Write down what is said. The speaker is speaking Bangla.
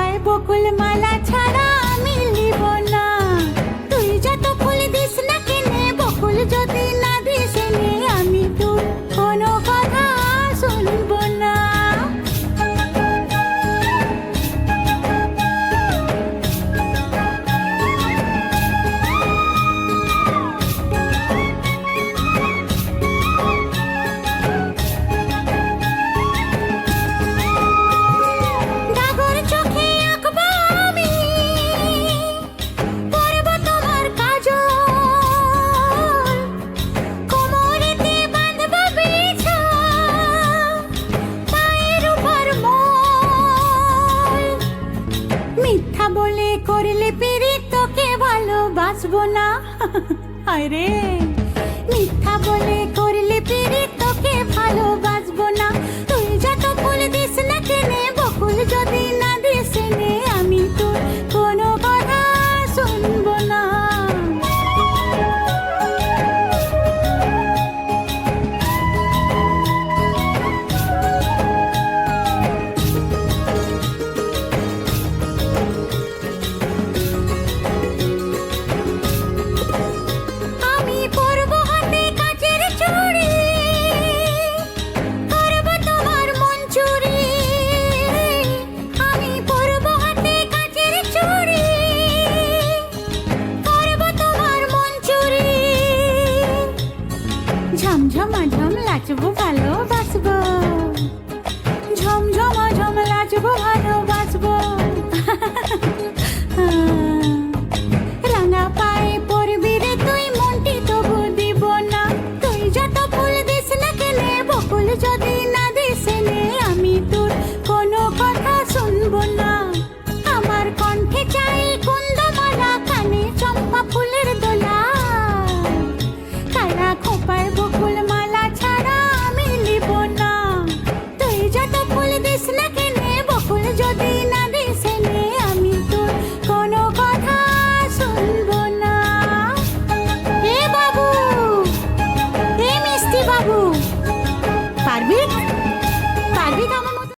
গলায় বকুল মালা ছাড়া আমি নিব না। তুই যত ফুল দিস না কেনে, বকুল যদি না দিস এনে, আমি তোর কোনো কথা শুনব না। ডাগর চোখে আঁকবো আমি, পরব তোমার কাজল, কোমরেতে বাঁধব বিছা, পায়ের উপর মল। মিথ্যা বলে করলে পিরিত, তোকে ভালোবাসবো না। আরে মিথ্যা বলে করলে পিরিত, তোকে ভালোবাসবো না। তুই যত ফুল দিস না কেনে, বকুল যদি না দিস এনে, আমি তোর কোনো কথা শুনবো না। আমি পরব হাতে কাচের চুড়ি, করব তোমার মন চুরি। আমি পরব হাতে কাচের চুড়ি, করব তোমার মন চুরি। ঝমঝমাঝম নাচবো, ভালোবাসবো, ঝমঝম